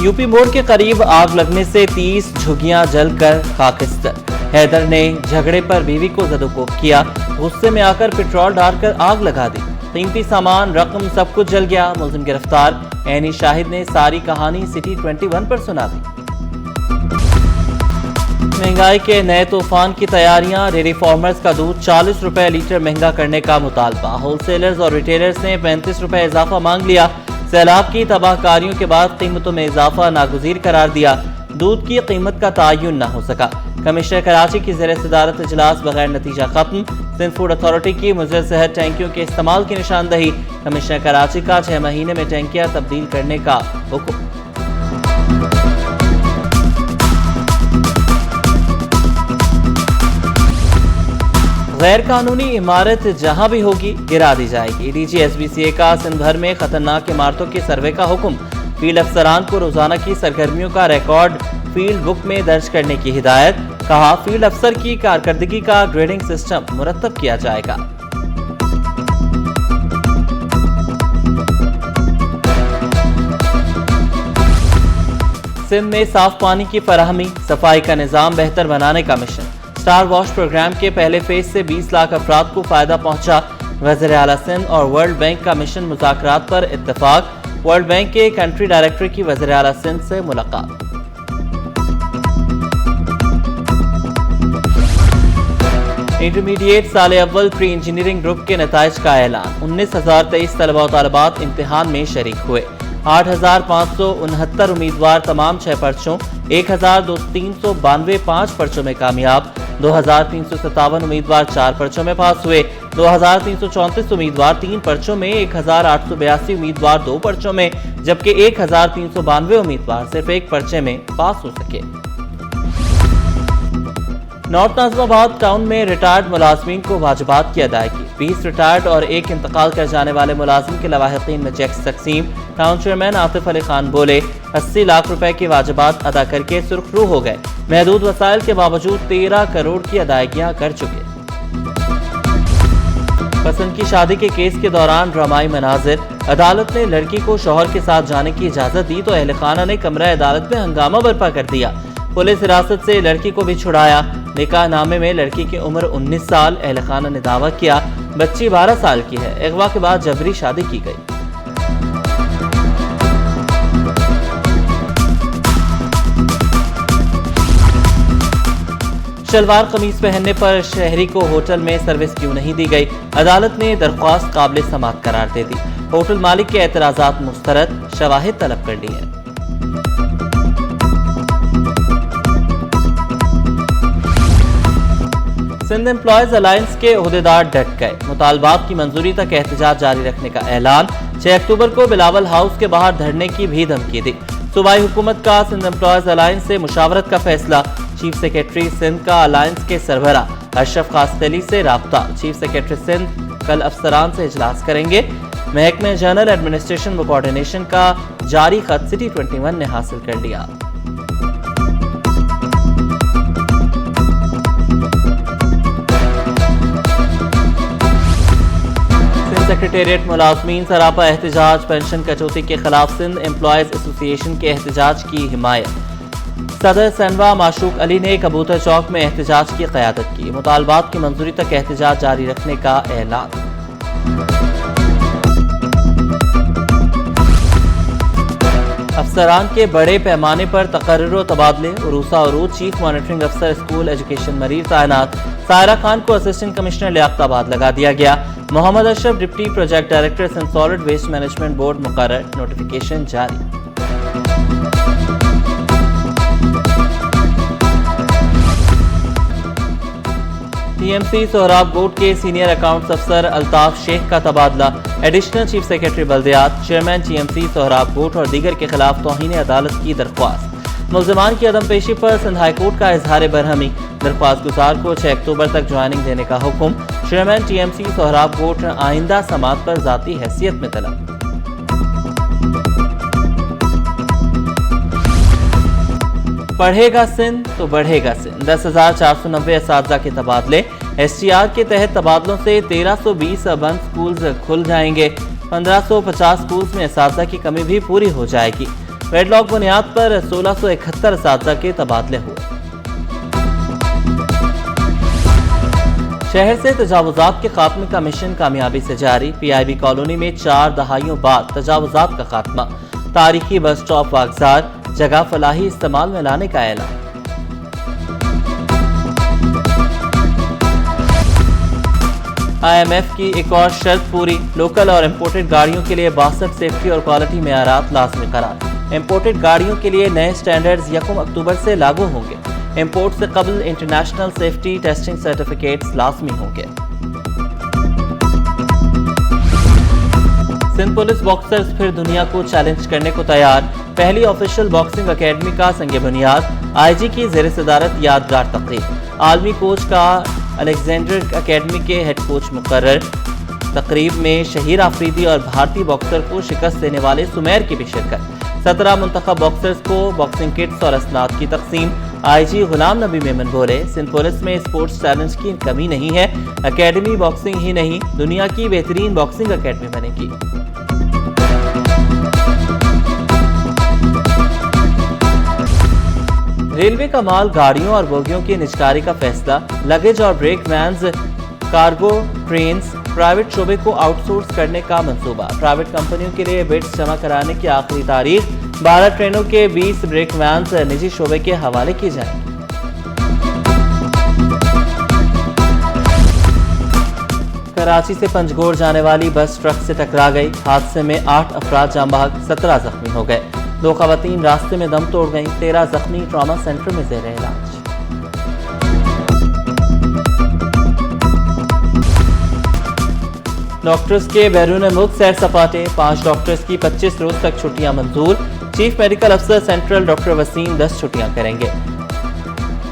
UP मोड़ के करीब आग लगने से 30 झुग्गियां जलकर खाकिस्तर। हैदर ने झगड़े पर बीवी को जदोकोब किया, गुस्से में आकर पेट्रोल डालकर आग लगा दी। कीमती सामान, रकम सब कुछ जल गया। मुलजिम गिरफ्तार। एनी शाहिद ने सारी कहानी सिटी 21 पर सुना दी। महंगाई के नए तूफान की तैयारियां। डेयरी फार्मर्स का दूध 40 रुपए लीटर महंगा करने का मुतालबा। होलसेलर्स और रिटेलर्स ने 35 रुपए इजाफा मांग लिया। सैलाब की तबाहकारियों के बाद कीमतों में इजाफा नागुज़ीर करार दिया। दूध की कीमत का तयन न हो सका। कमिश्नर कराची की ज़ेर सदारत इजलास बगैर नतीजा खत्म। सिंध फूड अथॉरिटी की मुज़र सेहत टैंकियों के इस्तेमाल की निशानदही। कमिश्नर कराची का 6 महीने में टैंकियां तब्दील करने का हुक्म। गैर कानूनी इमारत जहां भी होगी गिरा दी जाएगी। डीजी SBCA का सिंध भर में खतरनाक इमारतों के सर्वे का हुक्म। फील्ड अफसरान को रोजाना की सरगर्मियों का रिकॉर्ड फील्ड बुक में दर्ज करने की हिदायत। कहा, फील्ड अफसर की कारकर्दगी का ग्रेडिंग सिस्टम मुरतब किया जाएगा। सिंध में साफ पानी की फराहमी, सफाई का निजाम बेहतर बनाने का मिशन। स्टार वॉश प्रोग्राम के पहले फेज से 20 लाख अफराद को फायदा पहुंचा। वज़ीर आला सिंध और वर्ल्ड बैंक का मिशन मुज़ाकरात पर इत्तफाक। वर्ल्ड बैंक के कंट्री डायरेक्टर की वज़ीर आला सिंध से मुलाकात। इंटरमीडिएट साल अव्वल प्री इंजीनियरिंग ग्रुप के नताइज का ऐलान। 19,023 तलबा और तालिबात इम्तिहान में शरीक हुए। 8,569 उम्मीदवार तमाम 6 पर्चों, 1,392 5 पर्चों में कामयाब। 2,357 उम्मीदवार 4 पर्चों में पास हुए। 2,334 उम्मीदवार 3 पर्चों में, 1,882 उम्मीदवार 2 पर्चों में, जबकि 1,392 उम्मीदवार सिर्फ 1 पर्चे में पास हो सके। नॉर्थ नाज़िमाबाद टाउन में रिटायर्ड मुलाजमीन को वाजिबात की अदायगी। 20 रिटायर्ड और 1 इंतकाल कर जाने वाले मुलाजिम के लवाहिकीन में चेक्स तकसीम। टाउन चेयरमैन आतिफ अली खान बोले, 80 लाख रुपए की वाजिबात अदा करके सुर्खरू हो गए। महदूद वसाइल के बावजूद 13 करोड़ की अदायगियां कर चुके। पसंद की शादी के केस के दौरान ड्रामाई मनाजिर। अदालत ने लड़की को शौहर के साथ जाने की इजाजत दी तो अहल खाना ने कमरा अदालत में हंगामा बर्पा कर दिया। पुलिस हिरासत से लड़की को भी छुड़ाया। निकाह नामे में लड़की की उम्र 19 साल। अहल खाना ने दावा किया बच्ची 12 साल की है। अगवा के बाद जबरी शादी की गई। शलवार कमीज पहनने पर शहरी को होटल में सर्विस क्यों नहीं दी गई? अदालत ने दरख्वास्त काबिल समाअत करार दे दी। होटल मालिक के एतराजात मुस्तरद, शवाहिद तलब कर ली है। सिंध एम्प्लॉयज अलायंस के ओहदेदार डट गए। मुतालबात की मंजूरी तक एहतजाज जारी रखने का ऐलान। 6 अक्टूबर को बिलावल हाउस के बाहर धरने की भी धमकी दी। सूबाई हुकूमत का सिंध एम्प्लॉयज अलायंस से मुशावरत का फैसला। चीफ सेक्रेटरी सिंध का अलायंस के सरबरा अशरफ कासकली से राब्ता। चीफ सेक्रेटरी सिंध कल अफसरान से इजलास करेंगे। महकमे जनरल एडमिनिस्ट्रेशन व कोऑर्डिनेशन का जारी खत सिटी 21 ने हासिल कर लिया। सेक्रेटेरिएट मुलाजमीन सरापा एहतजाज। पेंशन कटौती के खिलाफ सिंध एम्प्लॉयज एसोसिएशन के एहतजाज की हिमायत। सदर सनवा माशूक अली ने कबूतर चौक में एहतजाज की क़यादत की। मुतालबात की मंजूरी तक एहतजाज जारी रखने का ऐलान। अफसरान के बड़े पैमाने पर तकर्रुर व तबादले। उरूसा अरूज चीफ मॉनिटरिंग अफसर स्कूल एजुकेशन मरीर तैनात। सायरा खान को असिस्टेंट कमिश्नर लियाकताबाद लगा दिया गया। Mohammad Ashraf deputy project director Sindh solid waste management board मुकर्रर। नोटिफिकेशन जारी। TMC सोहराब गोट के सीनियर अकाउंट्स अफसर अल्ताफ शेख का तबादला। एडिशनल चीफ सेक्रेटरी बल्दियात, चेयरमैन TMC सोहराब गोट और दीगर के खिलाफ तौहीन अदालत की दरख्वास्त। मुल्ज़िमान की अदम पेशी पर सिंध हाई कोर्ट का इजहार बरहमी। दरख्वास्त गुजार को 6 अक्टूबर तक ज्वाइनिंग देने का हुक्म। चेयरमैन TMC सोहराब गोट आइंदा समात पर जाती हैसियत में तलब। पढ़ेगा सिंध तो बढ़ेगा सिंध। 10,490 असातिज़ा के तबादले। STR के तहत तबादलों से 1320 बंद स्कूल्स खुल जाएंगे। 1550 स्कूल्स में असातिज़ा की कमी भी पूरी हो जाएगी। ویڈلاک بنیاد پر 1671 اساتذہ کے تبادلے ہوئے۔ شہر سے تجاوزات کے خاتمے کا مشن کامیابی سے جاری، پی آئی بی کالونی میں 4 دہائیوں بعد تجاوزات کا خاتمہ، تاریخی بس سٹاپ واگزار، جگہ فلاحی استعمال میں لانے کا اعلان۔ آئی ایم ایف کی ایک اور شرط پوری، لوکل اور امپورٹڈ گاڑیوں کے لیے 62 سیفٹی اور کوالٹی معیارات لازمی قرار۔ امپورٹڈ گاڑیوں کے لیے نئے سٹینڈرڈز 1 اکتوبر سے لاگو ہوں گے۔ امپورٹ سے قبل انٹرنیشنل سیفٹی ٹیسٹنگ سرٹیفکیٹس لازمی ہوں گے۔ سندھ پولیس باکسرز پھر دنیا کو چیلنج کرنے کو تیار، پہلی آفیشیل باکسنگ اکیڈمی کا سنگ بنیاد، آئی جی کی زیر صدارت یادگار تقریب، عالمی کوچ کا الیگزینڈر اکیڈمی کے ہیڈ کوچ مقرر۔ تقریب میں شہیر آفریدی اور بھارتی باکسر کو شکست دینے والے سمیر کی بھی شرکت۔ 17 منتخب باکسرز کو باکسنگ کٹس اور اسناد کی تقسیم۔ آئی جی غلام نبی میمن بولے، سندھ پولیس میں اسپورٹس ٹیلنٹ کی کمی نہیں ہے، اکیڈمی باکسنگ ہی نہیں، دنیا کی بہترین باکسنگ اکیڈمی بنے گی۔ ریلوے کا مال گاڑیوں اور بوگیوں کی نجکاری کا فیصلہ، لگیج اور break veins, cargo trains, private شعبے کو آؤٹ سورس کرنے کا منصوبہ، پرائیویٹ کمپنیوں کے لیے بڈز جمع کرانے کی آخری تاریخ، 12 ٹرینوں کے 20 بریک وینز نجی شعبے کے حوالے کی جائیں گی۔ کراچی سے پنجگور جانے والی بس ٹرک سے ٹکرا گئی، حادثے میں 8 افراد جاں بحق، 17 زخمی ہو گئے، 2 خواتین راستے میں دم توڑ گئیں، 13 زخمی ٹراما سینٹر میں زیر علاج۔ ڈاکٹرز کے بیرون ملک سیر سپاٹے، 5 ڈاکٹرز کی 25 روز تک چھٹیاں منظور، چیف میڈیکل افسر سینٹرل ڈاکٹر وسیم 10 چھٹیاں کریں گے،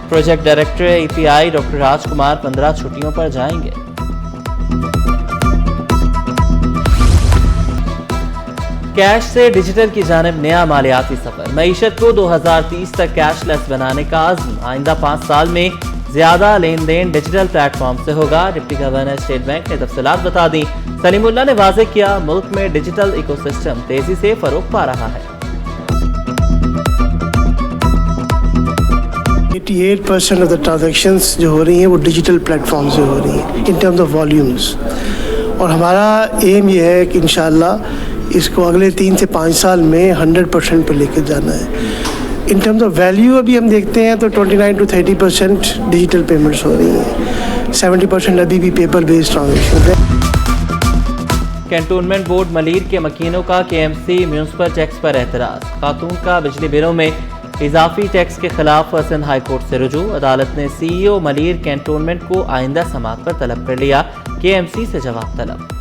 پروجیکٹ ڈائریکٹر ای پی آئی ڈاکٹر راج کمار 15 چھٹیوں پر جائیں گے۔ کیش سے ڈیجیٹل کی جانب نیا مالیاتی سفر، معیشت کو 2030 تک کیش لیس بنانے کا عزم، آئندہ 5 سال میں زیادہ لین دین ڈیجیٹل پلیٹ فارم سے ہوگا، ڈپٹی گورنر اسٹیٹ بینک نے تفصیلات بتا دیں۔ سلیم اللہ نے واضح کیا، ملک میں ڈیجیٹل ایکو سسٹم تیزی سے فروغ پا رہا ہے۔ 88% of the transactions جو ہو رہی ہیں وہ ڈیجیٹل پلیٹ فارم سے ہو رہی ہیں ان ٹرمز آف والیومز، اور ہمارا ایم یہ ہے کہ انشاءاللہ اس کو اگلے 3 سے 5 سال میں 100% پہ لے کے جانا ہے۔ ان ٹرمز آف ویلیو ابھی ہم دیکھتے ہیں تو 29 to 30% ڈیجیٹل پیمنٹس ہو رہی ہیں، 70% ابھی بھی پیپر بیسڈ ٹرانزیکشن ہے۔ کینٹونمنٹ بورڈ ملیر کے مکینوں کا کے ایم سی میونسپل ٹیکس پر اعتراض، خاتون کا بجلی بلوں میں اضافی ٹیکس کے خلاف سندھ ہائی کورٹ سے رجوع، عدالت نے سی ای او ملیر کینٹونمنٹ کو آئندہ سماعت پر طلب کر لیا، کے ایم سی سے جواب طلب۔